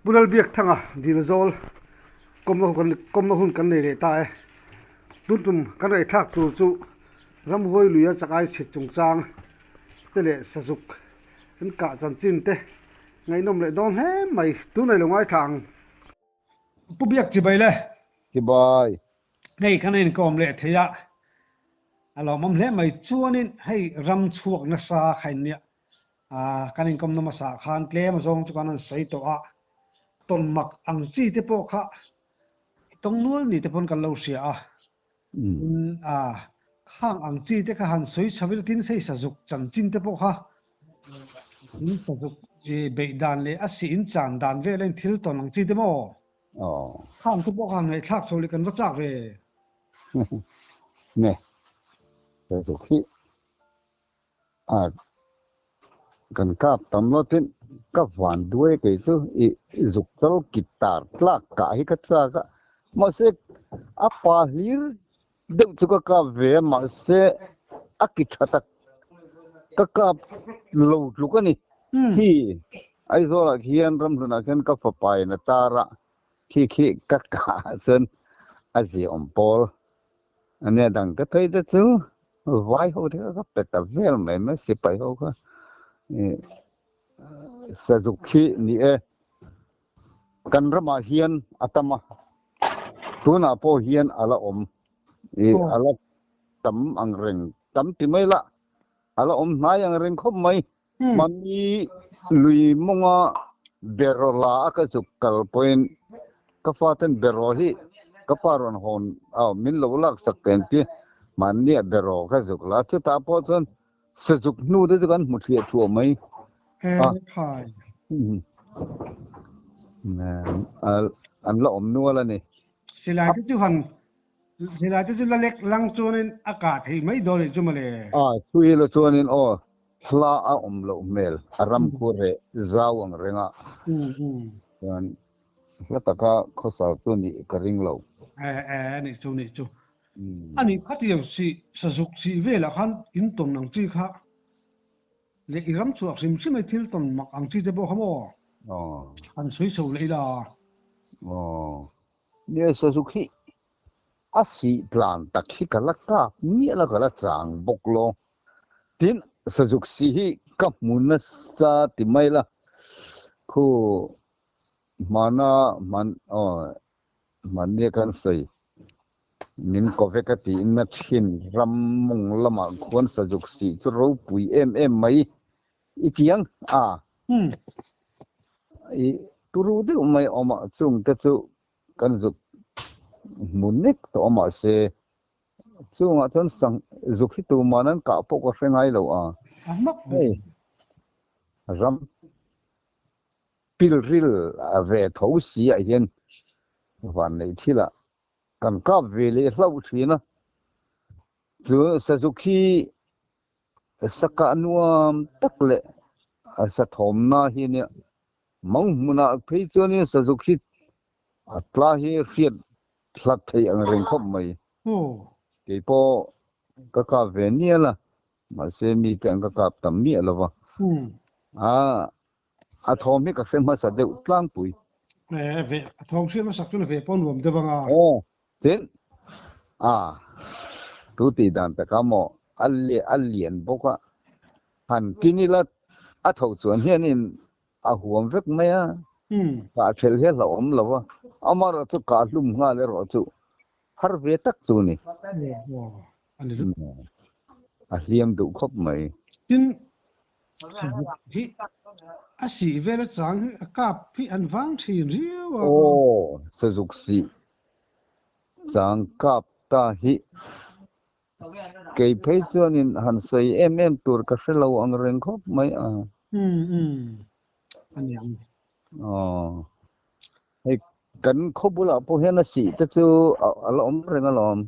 Punal biak thanga dilzol komna hun kan nei le ta e tuntum kan ai thak tu chu ram hoi luya chakai chhe chungchang tele sazuk in ka chan chin te ngai nom le don he mai tu nei longai thang pu biak chi bai le chi bai nei kan in kom le theya alo mom le mai chuanin hei ram chuak na sa khain nia kan in kom na ma sa khan tle ma zong chu kan an sei to a ton mak ang chi te po kha tong nual ni te pon kan lo sia a khang ang chi te kha han soi chavil tin sei sajuk chan chin te po kha in sajuk e be dan le a si in chan dan ve len thil ton ang chi te mo khang te po khan nei thak choli kan wa chak ve ne sajuk hi kan kap tam lo tin ka van duai ke chu I zuk chal kitar tlak ka hi ka cha ka ma se apa hlir deu chu ka ve ma se akithata ka lo lu ka ni hi ai zo la hian ram luna ken ka fa pai na tara khi ka chen a ji om pol ane dang ka thei ta chu vai ho the ka peta vel me se pai ho ka Suzuki ni kan rama hian atama tuna po hian ala ala tam ang reng tam ti mai la ala nai ang reng khop mai mami lui monga berola ka chukal point ka faten beroli ka paron hon min lo lak sak ten ti man ni bero ka chukla chu ta po chon sezuk nu de kan muthia thu mai khai an lo om nuala ni silai chu la lek lang chuanin akat hi mai dol chu male thui lo chuanin hla a om lo mel aram ku re zawang renga yan la taka khosal tu ni karing lo ni chu ani khatiam si sazuk si vela khan in tom nang chi kha le iram chuak sim chi mai thil ton mak ang chi te bo khamo an sui so leila ne Suzuki asi tlan takhi kalaka mi la kala chang boklo tin Suzuki hi kapmuna cha ti mai la khu man ne kan sei nin ko vekati na thin ramung lama khon Suzuki chu ro pui mai itiang I turu de mai oma chung te chu kan zuk munik to oma se chung a thon sang zuk hi tu manan ka po ko fengai lo mak ram pilril ve tho si a hian van nei thila kan ka ve le hlau thina chu Suzuki saka nuam takle sa thom na hi ne mong muna phei choni Suzuki atla hi fiat thlat thei ang reng khop mai ke po ka ve ni la ma se mi tang ka tam mi lawa a thom mi ka fe ma sa de tlang pui ve thom se ma sak tu ve pon wom de wanga tin tu ti dan ta ka mo alien boka han kinila a thau chuan hian in a huam vek mai ka thel he lo om lawa amara chu ka lum nga le ro chu har ve tak chu ni ani a hliam du khop mai tin hi asi vela chang ka phi an wang thin riwa Suzuki chang kap ta hi ke phei chuan in han sei tur ka hlo ang reng khop mai ani hei kan khobula po hian si te chu alom reng alom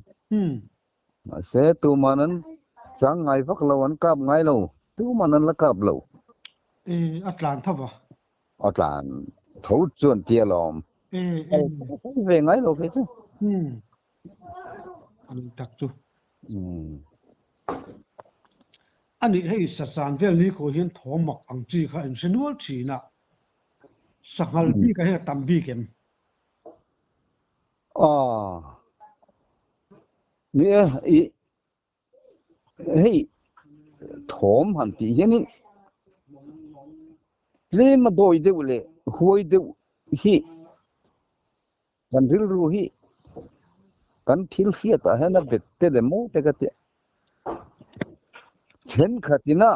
se tu manan chang ngai vak lo an kap ngai lo tu manan la kap lo atlan thaba atlan tho chuan ti alom ve ngai lo ke chu ani tak chu ani hei sa chan vel ni ko hian thomak ang chi kha in sinual thina sangal bi ka he tambi kemเนี่ยเฮ้ยถมหันติเห็นนี่เลมาโดยเดวเลยหวยเดวฮิกันริลรูฮิกันทิลเฟียตาเห็นนะเบ็ดเตเดโมเตกะเตเช่นขัดนะ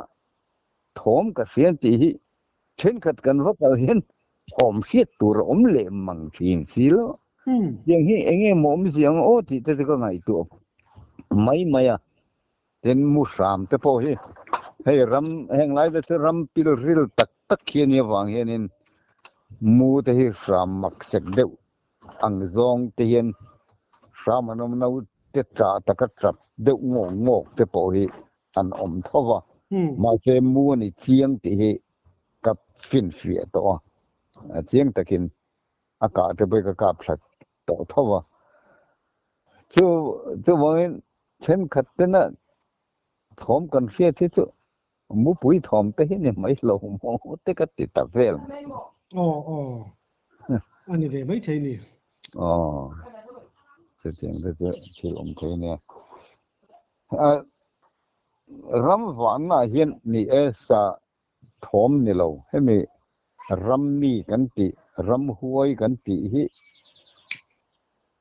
ถมกับเสียนติฮิเช่นขัดกันว่าก็เห็นอมเสียตัวอมเลมังชิงสิโลอย่างนี้เองมอมเสียงโอ้ที่แต่ก็ไงตัวไม่อ่ะเป็นมุสามแต่พอให้รำแห่งไรแต่รำปิลริลตักเขียนวางเห็นมูแต่ให้สามมักเสกเดวอังซองเตียนสามนมนาวเตจ่าตะกัดจับเดวงอกแต่พออันอมทว่ามาเจมูนี่เชียงที่กับฟินเฟียตัวเชียงตะกินอากาศจะไปกับกาบสัตต่อทว่าจู่ว่าเช่นขัดนะถมกันเฟียที่สุมูปุยถมแต่เห็นไม่ลงมองแต่ก็ติดตาเฟลอันนี้เลยไม่ใช่นี่เสียงจะชื่ออมเทเนี่ยรำหวานน่ะเห็นนี่สะถมนี่เราให้มีรำมีกันติรำหวยกันติฮิ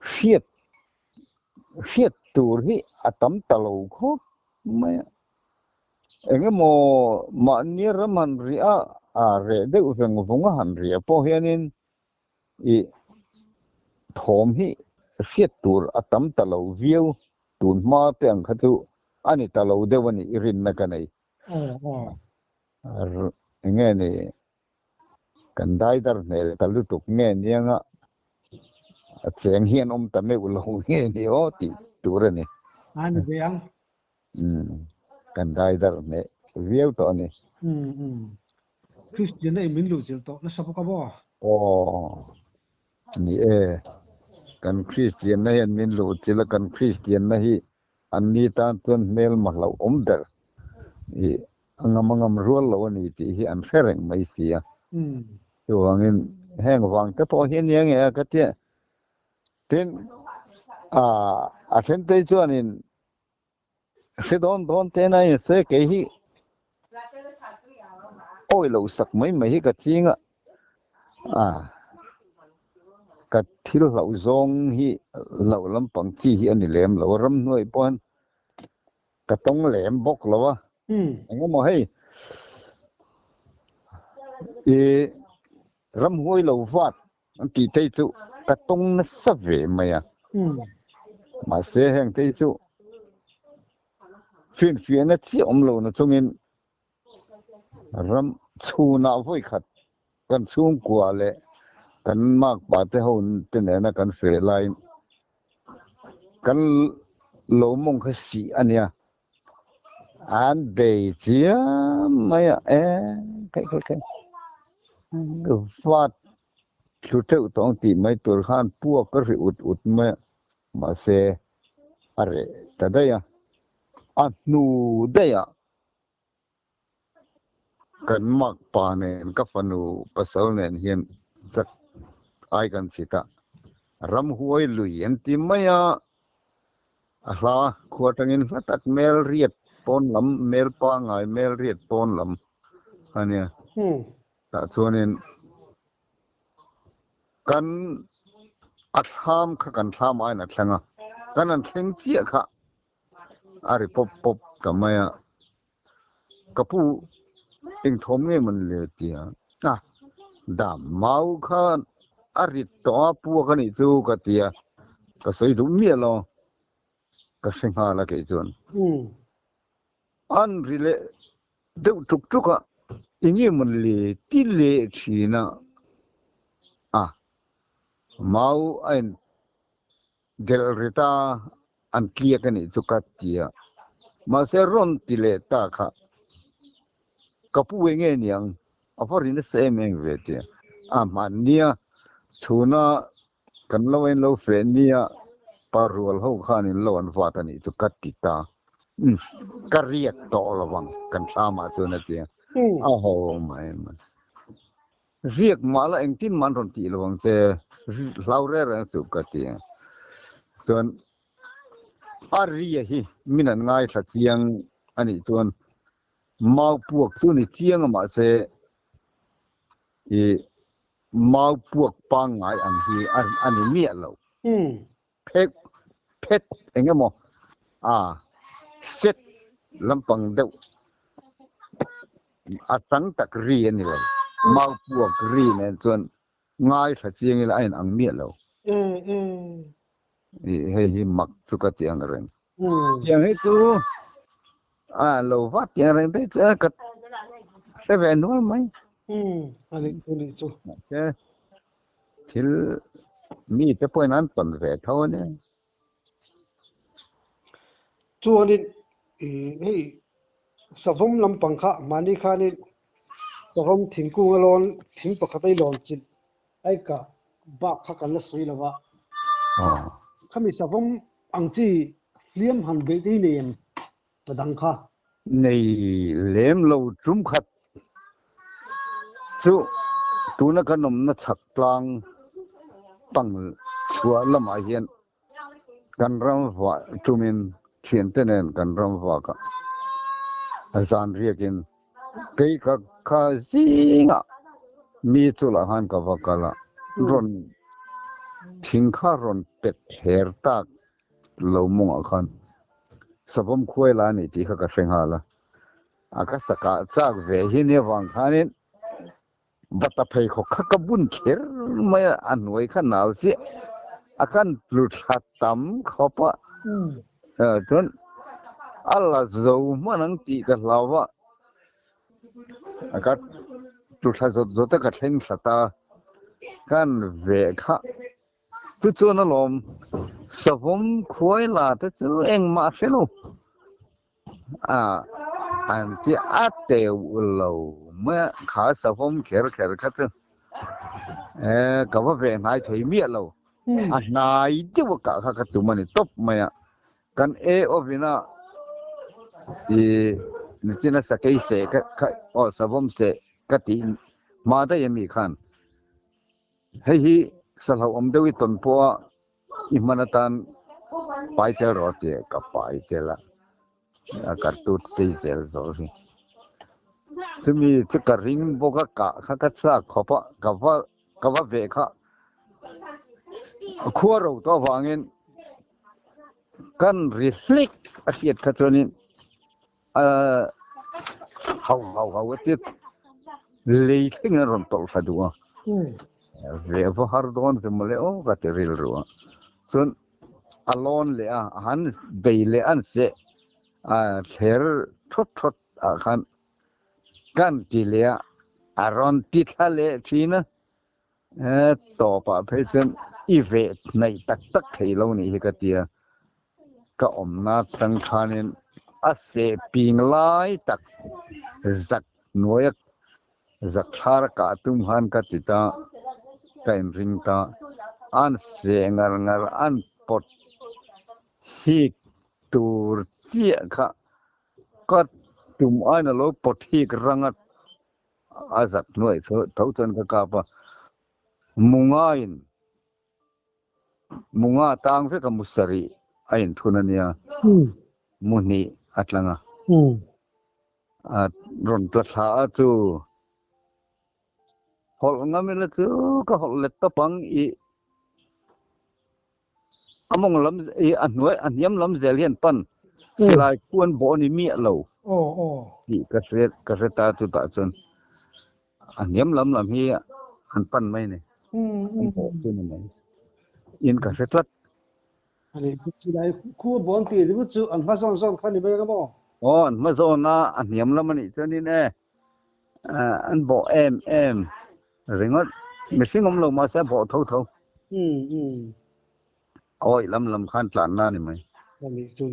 เฟียดตัวฮิอตัมตะโลโคไม่เองมานี่รำมันเรียเรเดอุฟงฟงหันเรียพอเห็นอีถมฮิเฟียดตัวอตัมตะโลวิวตุนมาเตียงขัตุอันนี้ตะโลเดวันนี้รินนักไหนเงี้ยนี่กันได้ดาร์เนี่ยตะลุตุกเงี้ยเนี่ยงะเสียงเฮียนตะไม่อุลงเงี้ยนี่โอ้ติตัวนี่อันนี้เป็นยังกันได้ดาร์เนี่ยเวียวตัวนี้คริสเตียนได้มินลูจิลโตนั่นสับกะบ่นี่กันคริสเตียนได้มินลูจิลกันคริสเตียนได้อันนี้ตานต้นเมลมาเราเดอร์งามรัวเรานี่ที่อันเฟรงไม่เสียตัวเงินแห้งวางแต่พอเห็นอย่างเงี้ยก็เตี้ยเป็นเช่นที่จวนนี่สิโดนเทน่ะเสกให้โอ้ยเราสักไม่ให้ก็จริงก็ที่เราจงให้เราลำปังจี้อันนี้แหลมเรารำหน่วยปอนก็ต้องแหลมบกแล้ววะงั้นมาให้รำหวยเราฟาดอันที่ที่สุก็ต้องนัสเวมามาเสียแห่งที่สุฟินเฟียนที่อมเรานะจงเงินรำชูนาไว้ขัดกันสูงกว่าเลยกันมากกว่าที่เขาเป็นไหนนะกันเฟรไลน์กันโลมงคสีอันเนี้ยอันเดียจีไม่ใครฟาดชุดเท่าตองตีไม่ตัวข้านพวกก็ริอุดมาเสอะไรแต่ได้ยังอันนูได้ยังกันมากป่าเนี่ยกับฟันูภาษาเนี่ยเห็นสักไอกันสิตารำหวยลุยอันที่ไม่ลาขวดเงินตัดเมลเรียดปนลำเมลปางไงเมลเรียดปนลำอันเนี้ยแต่ส่วนนี้กันอัดห้ามกันทำไอ้นั่นแหละกันนั่นเข่งเจี๊ยค่ะอะไรปบกับไม่กับผู้เองทมเงี้ยมันเลยเตี้ยดำเมาค่ะอะไรตัวพวกกันนี่จูกับเตี้ยก็สวยดุเมียเราก็เสียงหาละกี่จวนอันริเลเดี๋ยวทุกอย่างนี้มันเลยที่เลยชีนะเมาไอ้เดลริตาอันเคลียกันนี่จุกัดเตียมาเซรอนติเลตาค่ะกับผู้เงี้ยยังอฟอรินเซมเองเวทีมันเนี่ยชูน่ากันเราเองเราเฟเนี่ยปารัวเขาข้านี่เราอันฟาตันนี่จุกัดติตาก็เรียกต่อระวังกันชามาตัวนั่นเองโอ้โหไม่ เรียกมาละเองตินมันรอนติลวงเจลาวเรรสุกะติส่วนอารีหิมินันง่ายสะเจียงอันนี้ส่วนมาพวกซุนี่เจียงมาเสอีมาพวกปังง่ายอันที่อันนี้เมียเราเพชเองมเสร็จลำปังเดวอัตังตักรีนี่เลยมาพวกรีเนี่ยส่วนง่ายสะเจียงนี่ละอันเมียเราให้มักสุกติอังเรนอย่างให้ตูเราวัดอย่างไรได้เจอกับเซเว่นว่าไหมอันนี้จูทิลมีแต่พวกนั้นตนแฝดเท่านี้จวนนี่ให้สะสมลำปังค่ะมานี่ค่ะนี่สะสมถิ่งกุ้งอลอนถิ่งปกติหลอนจิตไอ้กะบักค่ะกันละสวยละวะข้ามีสะสมอังจีเลี้ยมหันเบดีเนียมมาดังค่ะในเลี้ยมเราจุ่มขัดสู้ตัวนักขนมนักฉักกลางตั้งชัวละมาเห็นกันรำว่าจุมินเขียนเต้นกันรำว่าก็อาจารย์เรียกินเกี่ยกับข้าสิงะมีตุลาหันกับว่ากันละรอนทิ้งข้ารอนเป็ดเฮร์ตักเหลวมงอันสมมคุยลานี่ที่เขาก็เสียงหาละอาก็สักจากเวหินีวังขานินบัตรเพย์เขาขบุญเขียไม่อันไว้ขนาดสิอาการหลุดหัดต่ำเขาปะจนอัลลาห์มันนั่งตีกันเราว่าอาการหลุดหัดจดก็เส้นสตากันเวค่ะทุกส่วนลมสมมคุยลาแต่จะเองมาเสียลูอันที่อาเตวเราเมื่อขาสมมเขียร์คัดกับว่าเป็นนายถอยเมียเรานายที่ว่ากะขัดตัวมันตบมากันอวินานี่ที่น่าสักเสกสมมเสกติมาได้ยังมีขันให้สลาวเดวิตนพัวอิมันตันไปเจอรถเจกับไปเจอละกัดตุดซีเซลโซฟีจะมีที่กระริงบกกะข้าก็ซักขบกับว่าเวค่ะขั้วเราตัววางเงินกันรีเฟล็กอาชีพขจรนี้เขาติดเลยทิ้งรอนตอลฟาดัวเวฟฮาร์ดอนเป็นมาเลยโอ้ก็จะริลรัวส่วนอลอนเลยหันเบยเลยอันเสเธอทดขันกันทีเลยรอนติดทะเลทีนะต่อไปเพื่อนอีเวทในตักให้เรานี่เฮกเตียก็อมนาตั้งขานินอาเสปิงไล่ตักจักหน่วยจักชาร์กาตุมหันกติตากันริงตาอันเสงารอันปดฮิกตูร์เจียค่ะก็ตุมอันเราปดฮิกรังอาจักหน่วยเท่าจนก็กาปะมุงาตังเฟกมุสรีไอ้ทุนเนี่ยมุนีอัตลังรอนตัวท้าจูหอลงามิลจูก็หอลเล็ตปังมงลำอันน้อยอันยำลำเจริญปันลายกวนบ่อนี่มีเราที่กระเสตาตุตาจนอันยำลำเฮียอันปันไม่เนี่ยตัวนี้ไหมอินกระเสตัดอันนี้ที่ได้คู่บ่อนตีที่ว่าจูอันมาซ้อนคันนี้ไปกันบ่อันมาซ้อนนะอันยำลำมันนี่ตัวนี้แน่อันบ่เอ็มเรื่องว่าไม่ใช่งมลงมาเสียบ่เท่าโอ้ยลำคันหลานน่านี่ไหมอันนี้จู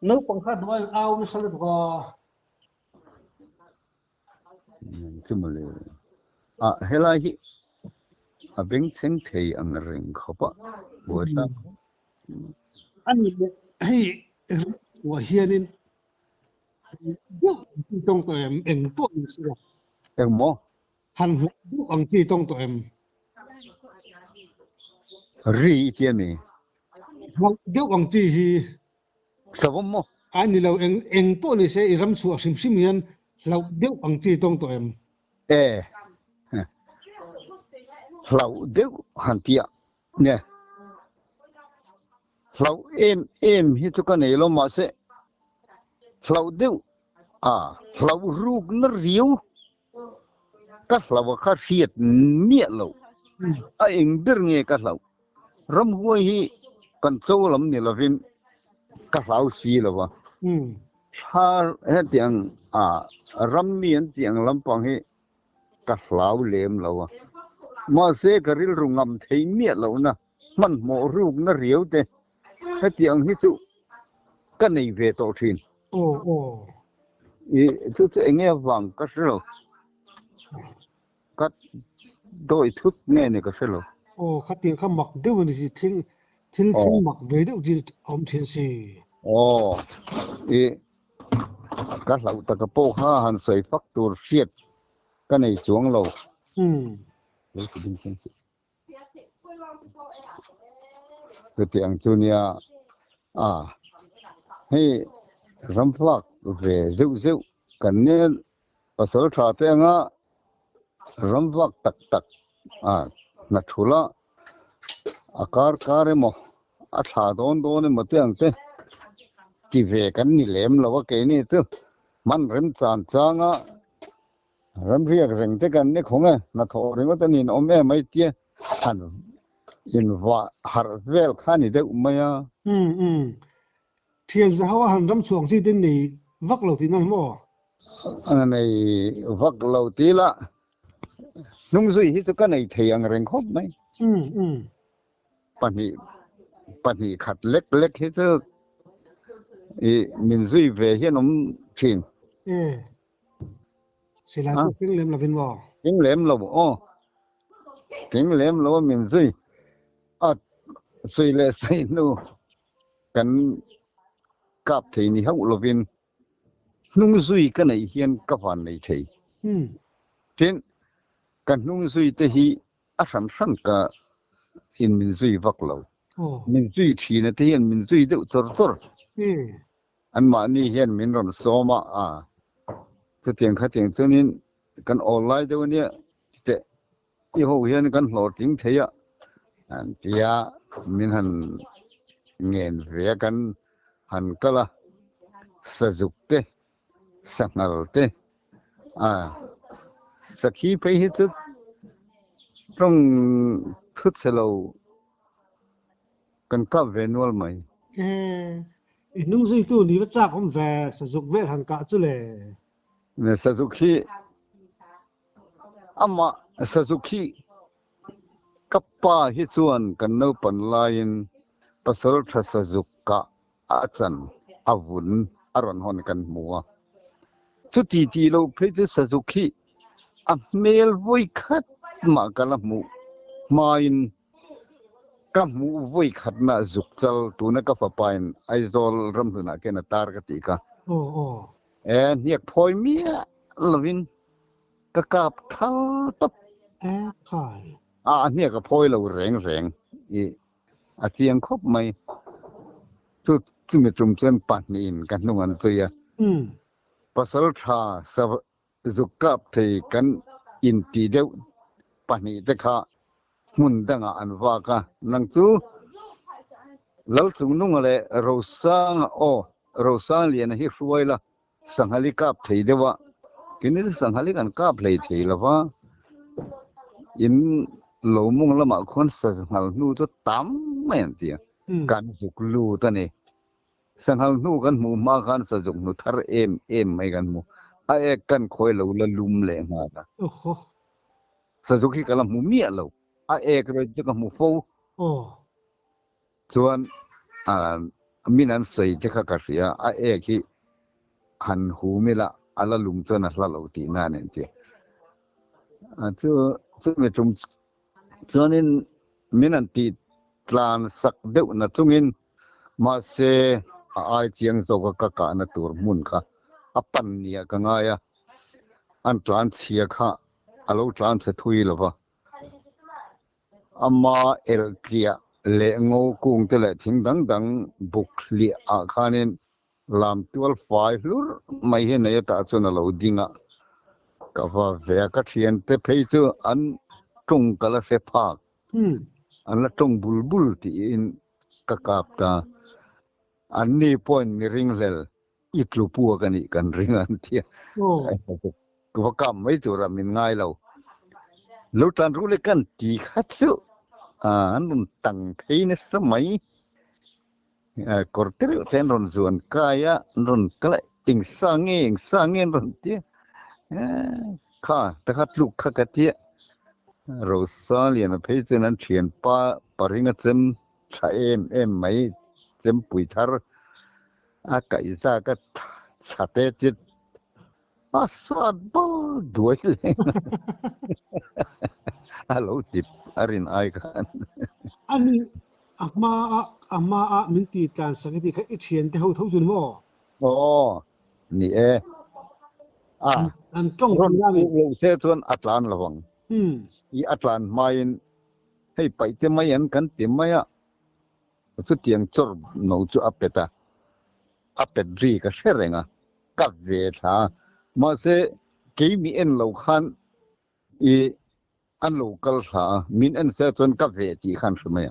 นึกปังคัดว่าเอาไม่สลัดก็จุ่มเลยเฮลัยเป็นเส้นที่อังเริงเขาปะบัวซ่าอันนี้ให้หัวเฮียนี่ตรงตัวเองตัวนี้สิเอ็งโม หันดูอังจีตรงตัวเอ็ม ri che mi ดูอังจีฮี savom mo อันนี้เราเองพวกนี้เสียรำชัวซิมยันเราดูอังจีตรงตัวเอ็ม lau deu han tia ne lau em hi tu ka nei lo ma se lau deu lau ruk na riu ka lau ka riet mie lo a eng bir nge ka lau ram huai hi kan chou lam ni lovin ka lau si lo wa ha he tiang ram mien tiang lampang hi ka lau lem lo wa ma se karil rungam thei mie lo na man mo ruk na riu te he tiang hi chu ka nei ve to thin i chu enge wang ka selo ka doi thut nge ne ka selo khati kha mak de ni si thil mak ve de ji om thin si ka lau ta ka po ha han soi fak tur riet ka nei chuang lo cái tiếng Junia hay rắm phạc về rượu cần nên ở số trà tiếng á rắm phạc tắc nát chula car em trà đón em tiếng thế chỉ về cần ni lem là cái này chứ man rắm chang á rắm riêng rừng thế cần này không à nát thổ rừng cái này ông em mấy tia hẳn in va har vel khani de umaya thiam za hawa han ram chuang chi tin ni vak lo tin nan mo anei vak lo ti la nung zui hi chu ka nei theiang reng khop mai pani khat lek hi chu min zui ve hian thin sila ko king lem la vin mo king lem lo min zui suy lệ say nu kan kap thei ni hau lovin nung zui ka nei hian ka van nei thei tin kan nung zui te hi a san ka in min zui vak lo min zui thi na te hian min zui deuh chor an ma ni hian min ron soma chu tiang kha tiang chunin kan online deuh ania te i ho hian kan hlor ting theia an tia min han ngen ve kan han kala sajuk te sangal te sakhi pe hi tu trong thut selo kan ka venual mai nung zui tu ni cha kom ve sajuk ve han ka chu le ne sajuk ama sazuki kappa hi chuan kan no pan lain pasal tha sazuka achan avun aron hon kan muwa chu ti lo phe chu sazuki a mel voi khat ma kala mu main ka mu voi khat na zukchal tu na ka papain aizol ram huna ke na tar ka ti ka niak phoi mia lovin ka kap thal tap khai niak ka phoi lo reng i a chiang khop mai chu mi trum chen pan in kan nungan chuya pasal tha sa zukap thei kan in ti deu pani te kha mun danga anwa ka nang chu lal chung nung le rosang lian hi hruaila sanghali kap thei dewa kini sanghali kan kap lei thei lawa in lo mung lama khon sanghal nu to tam men tia kan zuk lu ta ni sanghal nu kan mu ma khan sa zuk nu thar em mai kan mu a ek kan khoi lo la lum le nga ta sa zuk hi kala mu mi lo a ek ro ju ka mu fo chuan minan sei te kha ka ria a ek hi han hu mi la ala lum chuan a hla lo ti na nen ti chu me tum chuanin minan ti tlan sak deuh na chungin ma se ai chiang zo ka na tur mun kha apan nia ka nga ya an tlan chia kha alo tlan sa thui lo ba ama el kia le ngo kung te le thing dang dang buk li a khanin lam 12 lur mai he na ta chuna lo dinga ka va ve ka thian te phei chu an tung kala fe phak an la tung bulbul ti in ka kap ta an ni point ni ring lel iklu pu kan ni kan ring an tia ku va kam mai chu ra min ngai lo lu tan ru le kan ti khat chu an nun tang phei ne samai kortel ten ron zuan kaya ron kala ting sange ron tia kha ta khat lu kha ka tia Rosalia na phei chen an thian pa paringa chem tha em mai chem pui thar a kai za ka chate tit a swat bal duai le alo tip arin ai kan ani ama min ti tan sakiti kha ichian te ho thau chun mo ni an tong ron ya mi lo se chon atlan lawang i atlan main hei pai te mai an kan ti mai a chu tiang chor no chu apet ri ka serenga ka ve tha ma se ke mi en lo khan i an local tha min en se chon ka ve ti khan shmai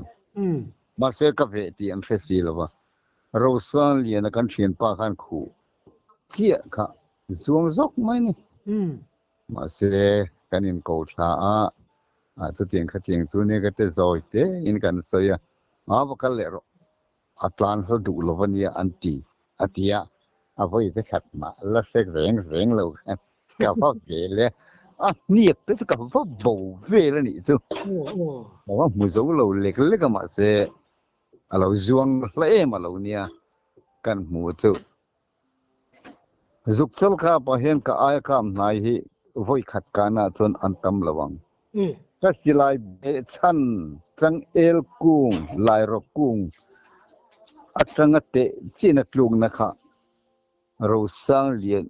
ma se ka ve ti an fesi lawa Rosalia na kan thian pa khan khu chia kha zuang zok mai ni ma se kanin ko tha a chu tiang kha tiang chu ne ka te zoi te in kan soya ba ka le ro atlan ho du lo vania anti atia avoi te khat ma la sek reng lo ka fa ve le niek te ka fa bo ve le ni chu wa mu zo lo le ka ma se alo zuang la ma lo nia kan mu chu zuk chal kha pa hen ka ai kam nai hi voi khat kana chon antam lawang ka silai be chan chang el kung lai ro kung atanga te china tlung na kha ro sang lien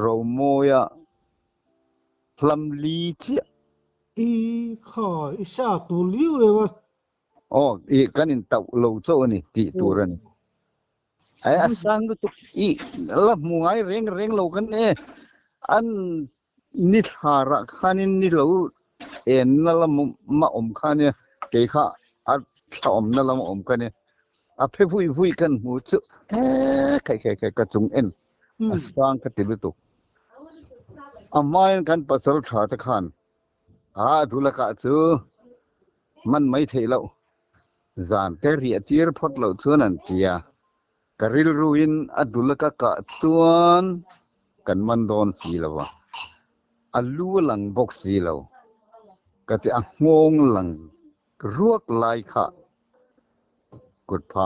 ro moya plam li chi kha isa tu liu le wa i kanin tau lo cho ni ti turan ai asang tu i la mungai reng lo kan an ni thara khanin ni lo en na la ma om khania ke kha a thom na la ma om kan a phe vui kan mu chu kai ka chung en asang ka ti tu amain kan pasal tha ta khan dhula ka chu man mai thei lo zan te ri atir phot lo chuan an tia karil ruin adula ka chuan kan man don si lawa alu lang box si lo ka ti a ngong lang ruak lai kha kut pha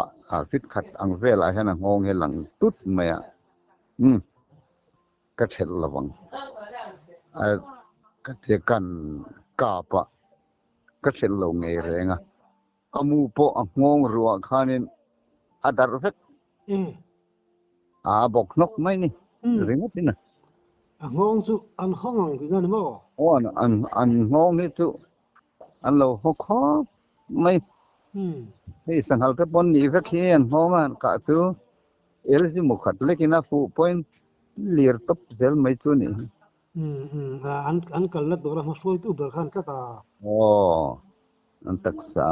fit khat ang vela hena ngong he lang tut maya ka thel lawang ka te kan ka pa ka thel lo nge renga amu po a ngong ruwa khanin adar vet bok nok mai ni ringa tina ngong chu an hong ki na mo an ngong ni chu an lo ho kho mai hei sanghal te pon ni ve khian ngong an ka chu el ji mu khat lekina fu point lir top zel mai chu ni an kal la dora ma soi tu ber khan ka an taksa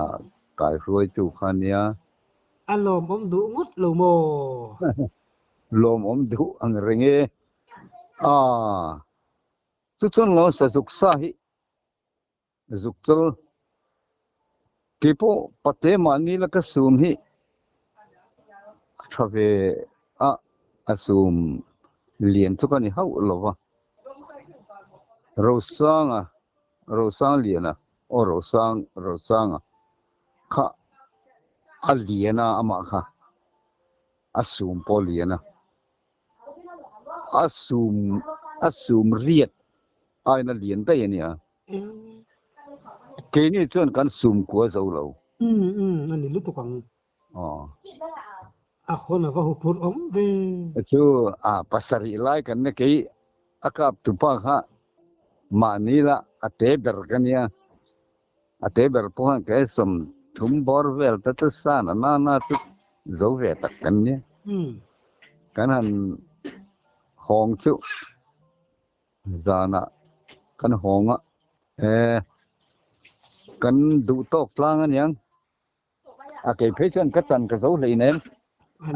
kai roi chu khania alom om du ngut lo mo lom om du ang renge chu chon lo sa juk sa hi juk chal tipo pate mani la ka sum hi thave asum lien chu kan hau lova rosang liena rosang kha aliena ama kha asum poliena asum riet aina lien ta yani ke ni chon kan sum ko zo lo ani lu tu kang hona va hu pur om ve chu pasari lai kan ne ke akap tu pa kha มานี่ละอเตเบรกันเนี่ยอเตเบรพวกแกสมทุมบอร์เวลตัดสานนาตุโซเวตกันเนี่ยกันหันห้องซุจานะกันห้องกันดูตกลางอันยังอาเกเพชันกัจันกะโซเลยเนม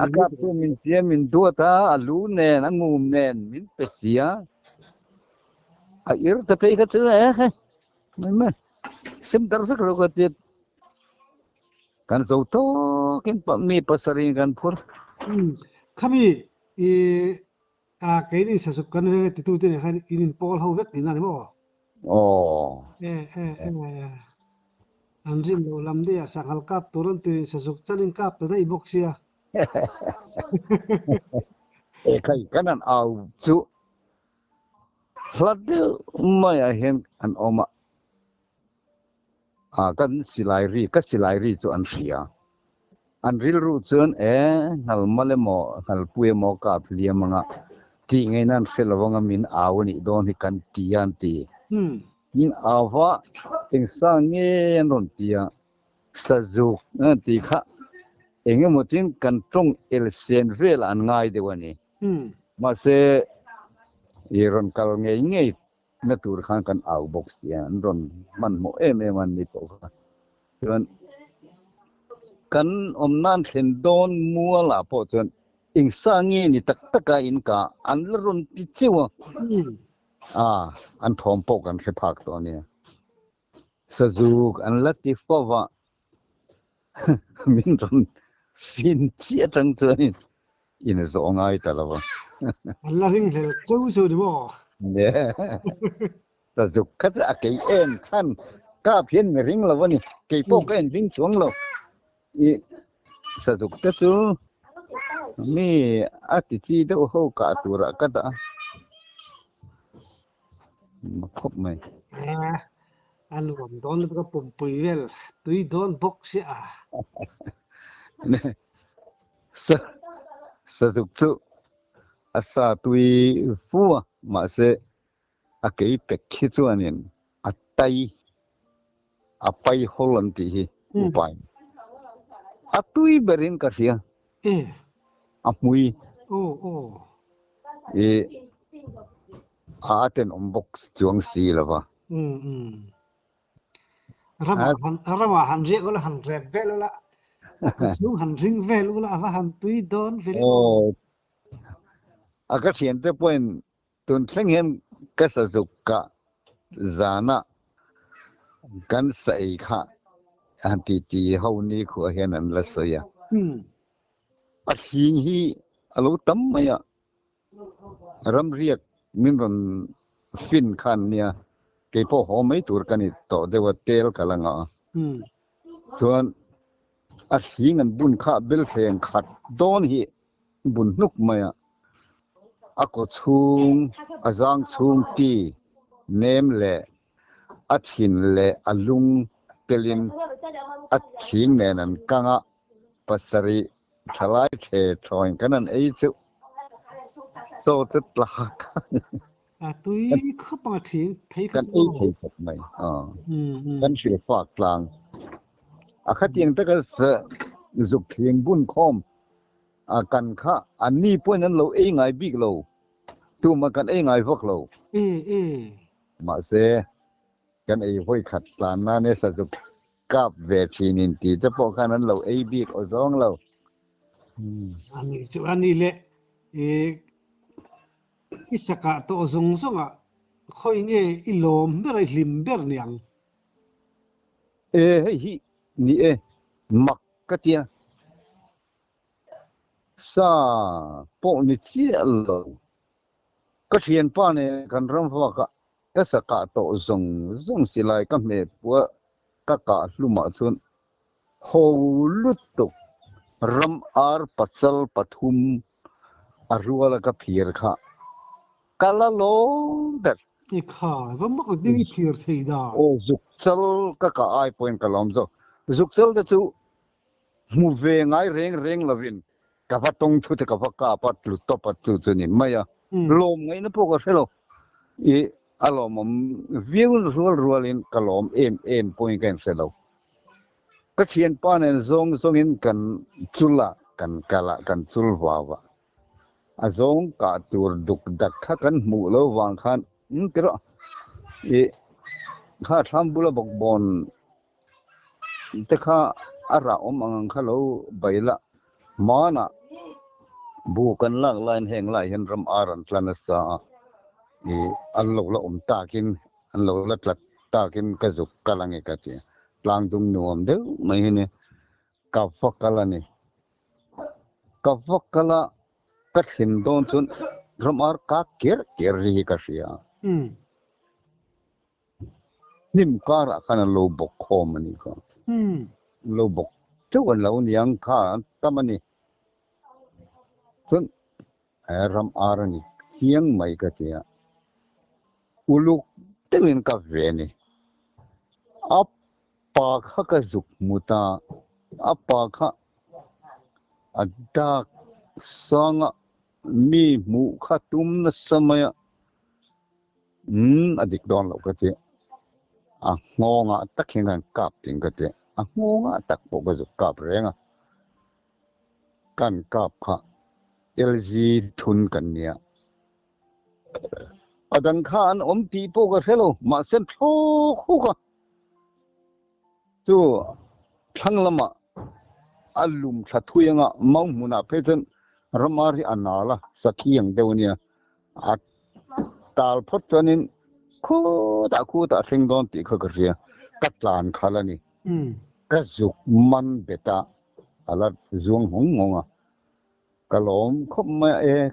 อากาศมินเสียมินตัวตาอลูเนนงูมเนนมินเปเสียir te pe ka tsu men sim dar fik ro ka tit kan zo to kin pa mi pasarin kan phur khami e ke ni sa suk kan ve ti tu te ne khan in pol ho vek ni na mo an rim lo lam de sa hal kap turan ti sa suk chanin kap ta dai box ya kai kanan au chu Fladu maya hen an oma kan silai ri chu an ria an ril ru chun nal male mo nal pue mo ka plia manga ti ngai nan felawanga min awani don hi kan tian ti in awa eng sang nge ron tia sajuk ti kha enge motin kan trong el sen vel an ngai dewani ma se iron kal ngei na tur khan kan au box tian ron man mo man ni po chuan kan omnan thlen don mua la po chuan ing sangi ni tak taka in ka an la ron ti chiwa an thom po kan khe phak to ni sajuk an la ti fowa min ron fin chia tang chuan in zo ngai ta lawa Allah ring le chu di mo ne ta zuk khat a ke en khan ka phian me ring lawa ni ke po ka en ring chuang lo I sa zuk ta chu mi ati chi do ho ka tura ka da ma khop mai an rom don ka pum pui vel tui don box ya ne sa zuk chu asa tui fu ma se a ke pek khi chu anin apai holan ti hi upai atui berin ka ria amui aten box chuang si lawa rama han je ko la han rep vel la sung han ring vel la va han tui don vel aga thian te point tun thlenghem ka sa zukka zana kan sai kha anti ho ni khu hian an la soya a thing hi alo tam maya ram riak min ron fin khan nia ke po ho mai tur kani to dewa tel kalanga chuan a thing an bun kha bel theng khat don hi bun nuk maya ako chung azang chung ti nem le athin le alung pelin athing nenan kanga pasari thalai the thoin kanan ei chu so tet lak tui khapa thing phei kan ei thei sat mai kan sil fa tlang akhatiang ta ka zuk thing bun khom kan kha ani point nan lo ei ngai big lo tu ma kan ei ngai vok lo ma se kan ei hoi khat tlan na ne sa zuk kap ve thinin ti ta po khanan lo ei big o zong lo ani chu ani le isaka to zong zonga khoi nge ilom ber lim ber niang hi ni mak ka tia sa po ni chi lo ka thian pa ne kan ram fa ka sa ka to zong silai ka me pu ka hluma chun ho lutuk ram ar pachal pathum arwala ka phir kha kala lo ber kha va mak ding phir thei da zuk chal ka ai point ka lom zo zuk chal da chu mu ve ngai reng lovin ka va tong thu ka va ka pat lu to pat chu ni maya lom ngai na po ka helo alom viu rual in kalom em point kan selo ka chien pan en zong in kan chula kan kala kan chulwawa azong ka tur duk dak kha kan mu lo wang khan tiro e kha tham bula bok bon te kha ara ang khalo baila mana bukan lang lain heng lai hen ram aran tlanasa ni allo la takin allo la tlat takin kazuk kalange kati tlang dum nuam de mai ne ka fakala kat hin don chun ram ar ka ker ri ka sia nim kara kana lo bok khom ni ko lo bok chuan lo niang kha tamani chun ram arani chiang mai ka tia uluk tengin ka veni apa kha ka zuk muta apa kha adak sanga mi mu kha tum na samaya adik don lo ka tia ngonga takhin kan kap ting ka tia ngonga tak po ka zuk kap renga kan kap kha LG thun kan nia adan khan ti po ka hello ma sen tho khu ka chu thanglama alum thathuyenga maumuna phechen ramari anala sakhiang deunia at tal phot chanin khu ta thingdon ti kha kria katlan khalani ka zuk man beta ala zuang hongonga kalom khop ma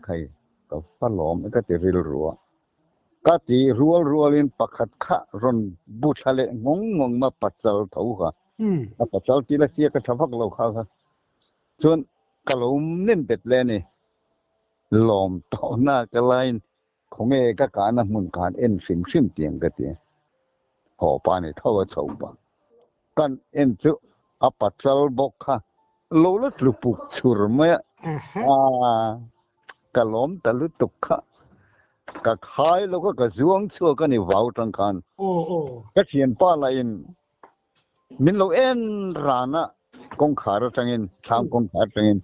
khai ka palom ka te ril ruwa ka ti rual in pakhat kha ron bu thale ngong ma pachal thau kha pachal ti la sia ka thafak lo kha chon kalom nen bet le ni lom to na ka lain khonge ka kana mun kan en sim tiang ka ti ho pa ni thaw chau ba kan en chu apachal bok kha lo la lupuk chur ma kalom talu tukha ka khai lo ka zuang chu ka ni wau tang khan ka thian pa lain min lo en rana kong khar tangin tham kong khar tangin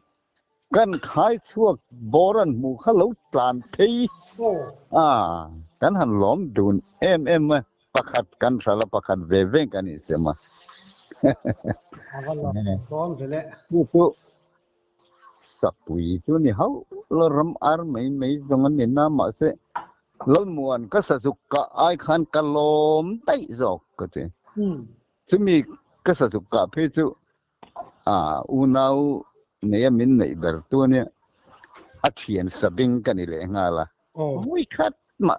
kan khai chuak boran mu kha lo tlan thei kan han lom dun em pakhat kan sala pakhat ve kan ni sema don vele tu sapui tu ni hau lo ram ar mai zongan ni na ma se lol muan ka sazuk ka ai khan kalom tai zok ka te chumi ka sazuk ka phe chu unau ne min nei ber tu ne a thian sabing kan ni le ngala ui khat ma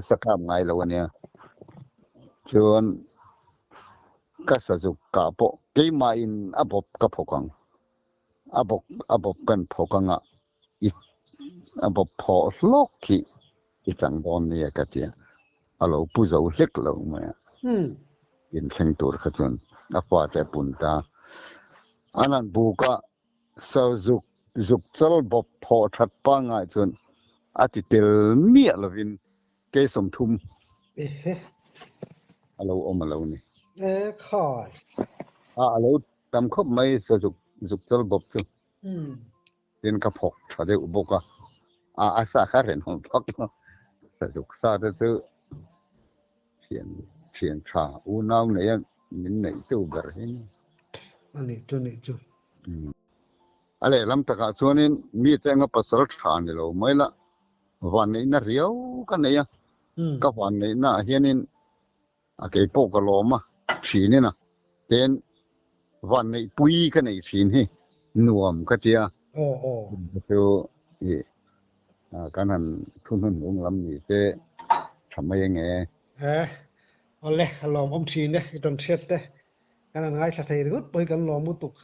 sakam ngai lo ne chuan ka sazuk ka po ke ma in abop ka phokang abop kan phokanga abop pho lok ki chang don ni ka tia alo pu zo hlek lo ma in theng tur kha chun apa te punta anan bu ka sazuk chal bop pho that pa nga chun ati tel mi lovin ke som thum alo alo ni khai alo tam khop mai sazuk chal bop chu tin ka phok thade uboka asa kha ren hom phok sazuk sa de chu thian tha unau ne min nei chu ber hin ani tu ale lam taka chuanin mi chenga pasal thani lo maila wan nei na riau ka nei ka wan nei na hianin ke po ka loma thini na ten wan nei pui ka nei thin hi nuam ka tia so kanan thun ung lam ni se thamai nge ole lom thin de iton set de kanan ngai thai rut poi kan lom mutuk